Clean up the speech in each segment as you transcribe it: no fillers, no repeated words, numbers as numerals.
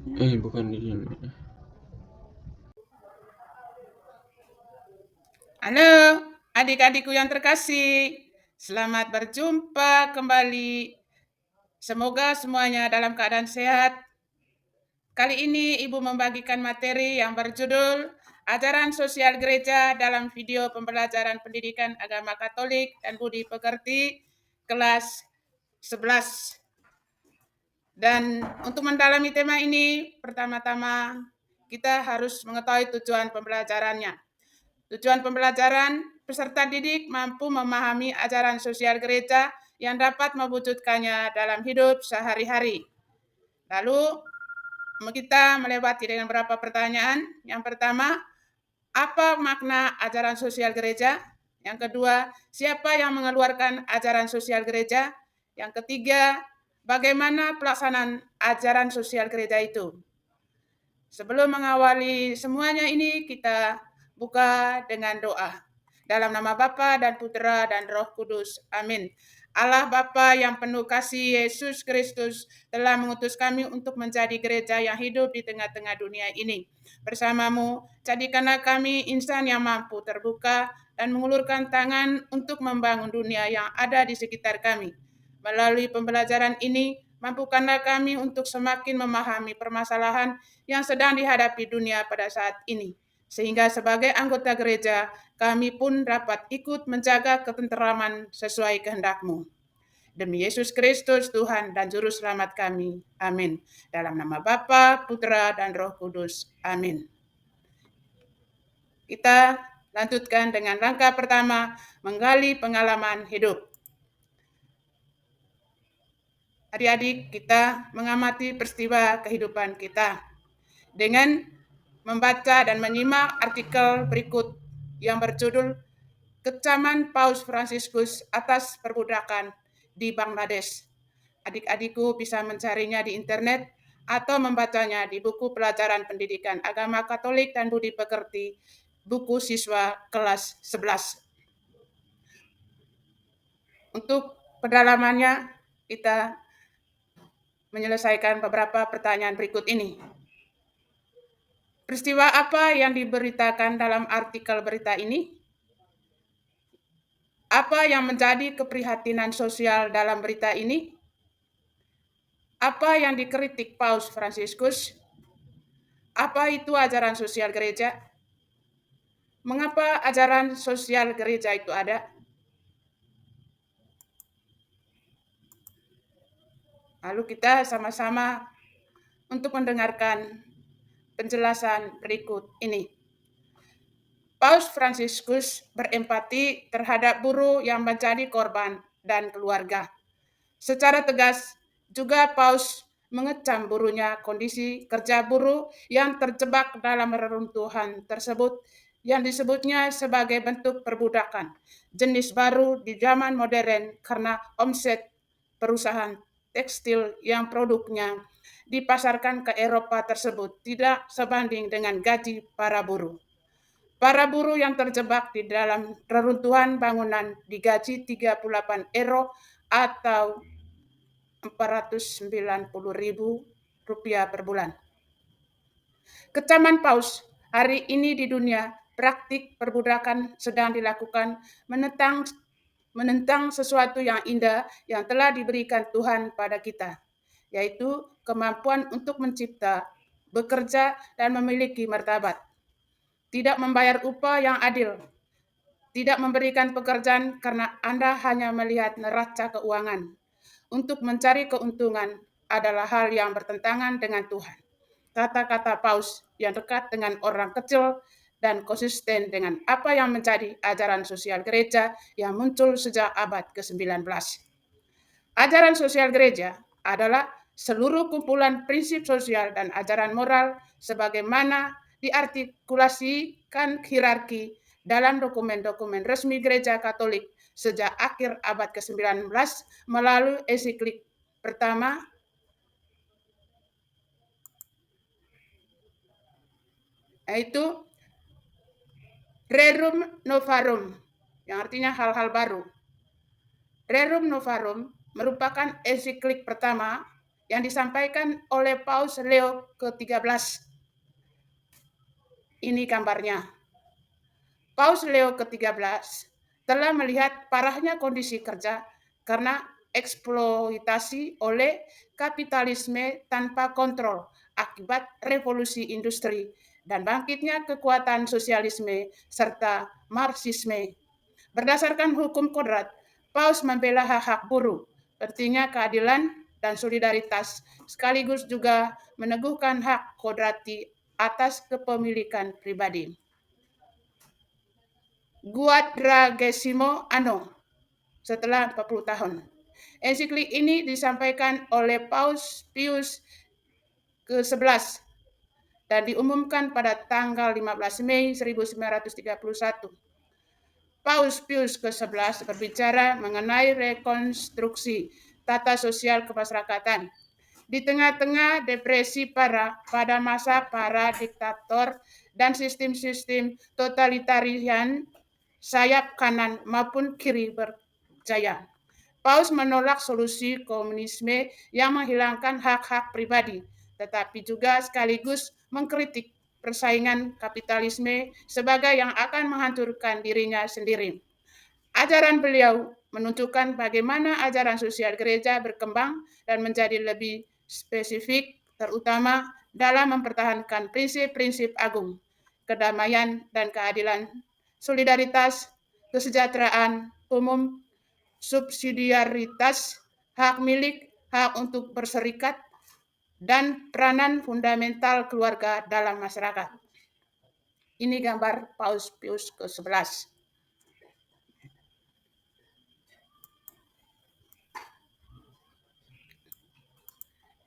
Bukan di sini. Halo, adik-adikku yang terkasih. Selamat berjumpa kembali. Semoga semuanya dalam keadaan sehat. Kali ini Ibu membagikan materi yang berjudul Ajaran Sosial Gereja dalam video pembelajaran pendidikan agama Katolik dan budi pekerti kelas 11. Dan untuk mendalami tema ini, pertama-tama kita harus mengetahui tujuan pembelajarannya. Tujuan pembelajaran, peserta didik mampu memahami ajaran sosial gereja yang dapat mewujudkannya dalam hidup sehari-hari. Lalu kita melewati dengan beberapa pertanyaan. Yang pertama, apa makna ajaran sosial gereja? Yang kedua, siapa yang mengeluarkan ajaran sosial gereja? Yang ketiga, bagaimana pelaksanaan ajaran sosial gereja itu? Sebelum mengawali semuanya ini, kita buka dengan doa. Dalam nama Bapa dan Putra dan Roh Kudus. Amin. Allah Bapa yang penuh kasih, Yesus Kristus telah mengutus kami untuk menjadi gereja yang hidup di tengah-tengah dunia ini. Bersamamu, jadikanlah kami insan yang mampu terbuka dan mengulurkan tangan untuk membangun dunia yang ada di sekitar kami. Melalui pembelajaran ini, mampukanlah kami untuk semakin memahami permasalahan yang sedang dihadapi dunia pada saat ini. Sehingga sebagai anggota gereja, kami pun dapat ikut menjaga ketenteraman sesuai kehendak-Mu. Demi Yesus Kristus, Tuhan dan Juru Selamat kami. Amin. Dalam nama Bapa, Putra, dan Roh Kudus. Amin. Kita lanjutkan dengan langkah pertama, menggali pengalaman hidup. Adik-adik, kita mengamati peristiwa kehidupan kita dengan membaca dan menyimak artikel berikut yang berjudul Kecaman Paus Fransiskus atas perbudakan di Bangladesh. Adik-adikku bisa mencarinya di internet atau membacanya di buku pelajaran pendidikan agama Katolik dan budi pekerti, buku siswa kelas 11. Untuk pendalamannya, kita menyelesaikan beberapa pertanyaan berikut ini. Peristiwa apa yang diberitakan dalam artikel berita ini? Apa yang menjadi keprihatinan sosial dalam berita ini? Apa yang dikritik Paus Fransiskus? Apa itu ajaran sosial gereja? Mengapa ajaran sosial gereja itu ada? Lalu kita sama-sama untuk mendengarkan penjelasan berikut ini. Paus Fransiskus berempati terhadap buruh yang menjadi korban dan keluarga. Secara tegas, juga Paus mengecam buruknya kondisi kerja buruh yang terjebak dalam reruntuhan tersebut yang disebutnya sebagai bentuk perbudakan, jenis baru di zaman modern karena omset perusahaan tekstil yang produknya dipasarkan ke Eropa tersebut tidak sebanding dengan gaji para buruh. Para buruh yang terjebak di dalam reruntuhan bangunan digaji 38 euro atau 490.000 rupiah per bulan. Kecaman Paus, hari ini di dunia praktik perbudakan sedang dilakukan menentang sesuatu yang indah yang telah diberikan Tuhan pada kita, yaitu kemampuan untuk mencipta, bekerja, dan memiliki martabat. Tidak membayar upah yang adil, tidak memberikan pekerjaan karena Anda hanya melihat neraca keuangan. Untuk mencari keuntungan adalah hal yang bertentangan dengan Tuhan. Kata-kata Paus yang dekat dengan orang kecil dan konsisten dengan apa yang menjadi ajaran sosial gereja yang muncul sejak abad ke-19. Ajaran sosial gereja adalah seluruh kumpulan prinsip sosial dan ajaran moral sebagaimana diartikulasikan hierarki dalam dokumen-dokumen resmi Gereja Katolik sejak akhir abad ke-19 melalui ensiklik pertama yaitu Rerum Novarum, yang artinya hal-hal baru. Rerum Novarum merupakan ensiklik pertama yang disampaikan oleh Paus Leo ke-13. Ini gambarnya. Paus Leo ke-13 telah melihat parahnya kondisi kerja karena eksploitasi oleh kapitalisme tanpa kontrol akibat revolusi industri dan bangkitnya kekuatan sosialisme serta marxisme. Berdasarkan hukum kodrat, Paus membela hak-hak buruh, pentingnya keadilan dan solidaritas, sekaligus juga meneguhkan hak kodrati atas kepemilikan pribadi. Quadragesimo Anno, setelah 40 tahun. Ensiklik ini disampaikan oleh Paus Pius ke-11 dan diumumkan pada tanggal 15 Mei 1931. Paus Pius ke-11 berbicara mengenai rekonstruksi tata sosial kemasyarakatan. Di tengah-tengah depresi pada masa para diktator dan sistem-sistem totalitarian sayap kanan maupun kiri berjaya. Paus menolak solusi komunisme yang menghilangkan hak-hak pribadi, tetapi juga sekaligus mengkritik persaingan kapitalisme sebagai yang akan menghancurkan dirinya sendiri. Ajaran beliau menunjukkan bagaimana ajaran sosial gereja berkembang dan menjadi lebih spesifik, terutama dalam mempertahankan prinsip-prinsip agung, kedamaian dan keadilan, solidaritas, kesejahteraan umum, subsidiaritas, hak milik, hak untuk berserikat, dan peranan fundamental keluarga dalam masyarakat. Ini gambar Paus Pius ke-11.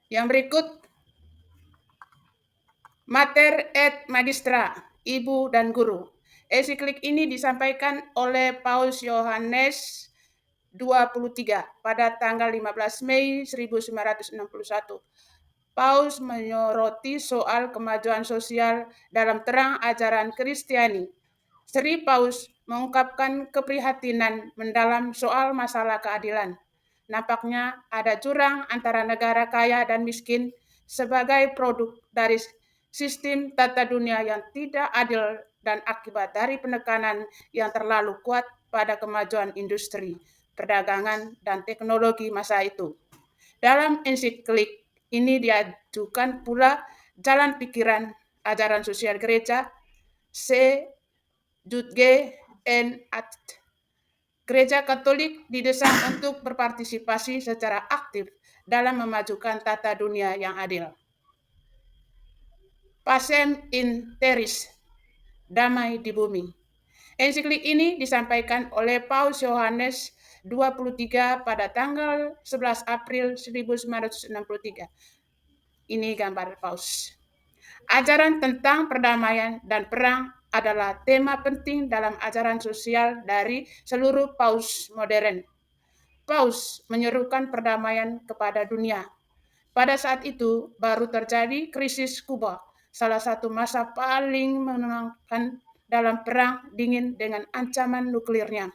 Yang berikut, Mater et Magistra, Ibu dan Guru. Ensiklik ini disampaikan oleh Paus Yohanes 23 pada tanggal 15 Mei 1961. Paus menyoroti soal kemajuan sosial dalam terang ajaran Kristiani. Sri Paus mengungkapkan keprihatinan mendalam soal masalah keadilan. Nampaknya ada jurang antara negara kaya dan miskin sebagai produk dari sistem tata dunia yang tidak adil dan akibat dari penekanan yang terlalu kuat pada kemajuan industri, perdagangan, dan teknologi masa itu. Dalam ensiklik ini diajukan pula jalan pikiran ajaran sosial gereja C. Judge and Act. Gereja Katolik didesak untuk berpartisipasi secara aktif dalam memajukan tata dunia yang adil. Pacem in terris, damai di bumi. Ensiklik ini disampaikan oleh Paus Yohanes 23 pada tanggal 11 April 1963. Ini gambar Paus. Ajaran tentang perdamaian dan perang adalah tema penting dalam ajaran sosial dari seluruh paus modern. Paus menyerukan perdamaian kepada dunia. Pada saat itu baru terjadi krisis Kuba, salah satu masa paling menenangkan dalam perang dingin dengan ancaman nuklirnya.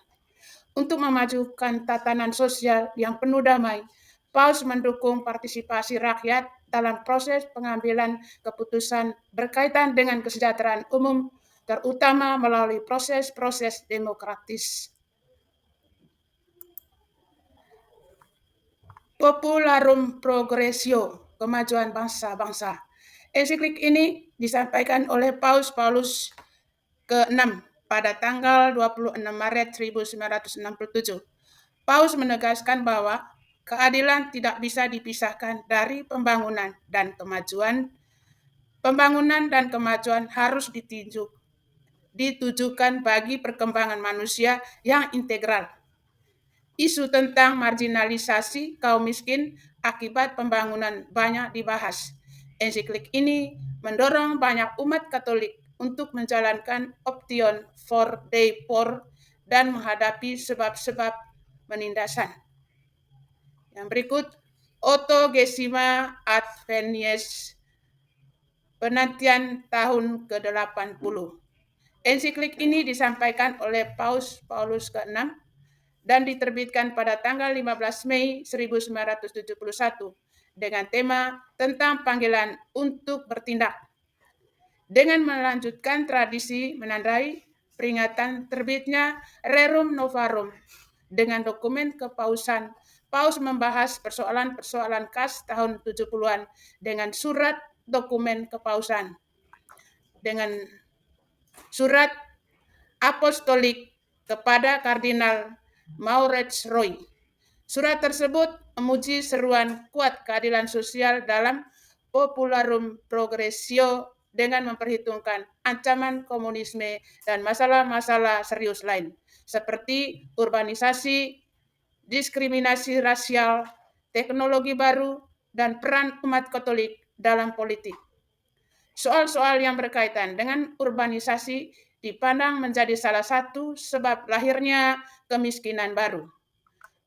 Untuk memajukan tatanan sosial yang penuh damai, Paus mendukung partisipasi rakyat dalam proses pengambilan keputusan berkaitan dengan kesejahteraan umum, terutama melalui proses-proses demokratis. Popularum Progressio, kemajuan bangsa-bangsa. Ensiklik ini disampaikan oleh Paus Paulus ke-6 pada tanggal 26 Maret 1967. Paus menegaskan bahwa keadilan tidak bisa dipisahkan dari pembangunan dan kemajuan. Pembangunan dan kemajuan harus ditujukan bagi perkembangan manusia yang integral. Isu tentang marginalisasi kaum miskin akibat pembangunan banyak dibahas. Ensiklik ini mendorong banyak umat Katolik untuk menjalankan option for the poor dan menghadapi sebab-sebab penindasan. Yang berikut, Autogesima Advenies, penantian tahun ke-80. Ensiklik ini disampaikan oleh Paus Paulus ke-6 dan diterbitkan pada tanggal 15 Mei 1971. dengan tema tentang panggilan untuk bertindak. Dengan melanjutkan tradisi menandai peringatan terbitnya Rerum Novarum dengan dokumen kepausan, Paus membahas persoalan-persoalan khas tahun 70-an dengan surat dokumen kepausan, dengan surat apostolik kepada Kardinal Maurits Roy. Surat tersebut memuji seruan kuat keadilan sosial dalam Popularum Progressio dengan memperhitungkan ancaman komunisme dan masalah-masalah serius lain, seperti urbanisasi, diskriminasi rasial, teknologi baru, dan peran umat Katolik dalam politik. Soal-soal yang berkaitan dengan urbanisasi dipandang menjadi salah satu sebab lahirnya kemiskinan baru.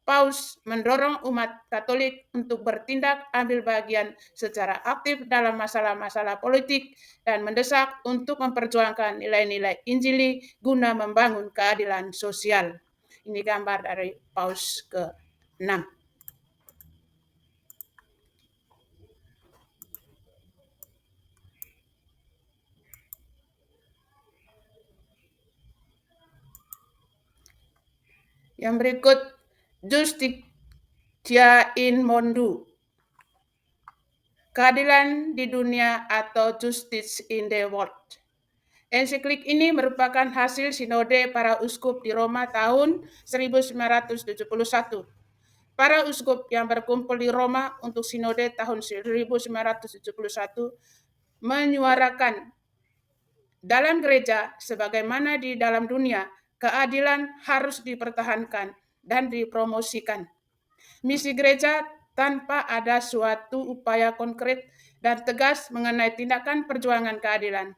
Paus mendorong umat Katolik untuk bertindak ambil bagian secara aktif dalam masalah-masalah politik dan mendesak untuk memperjuangkan nilai-nilai Injili guna membangun keadilan sosial. Ini gambar dari Paus ke-6. Yang berikut, Justitia in Mundo, keadilan di dunia atau Justice in the World. Ensiklik ini merupakan hasil sinode para uskup di Roma tahun 1971. Para uskup yang berkumpul di Roma untuk sinode tahun 1971 menyuarakan dalam gereja sebagaimana di dalam dunia, keadilan harus dipertahankan dan dipromosikan. Misi gereja tanpa ada suatu upaya konkret dan tegas mengenai tindakan perjuangan keadilan.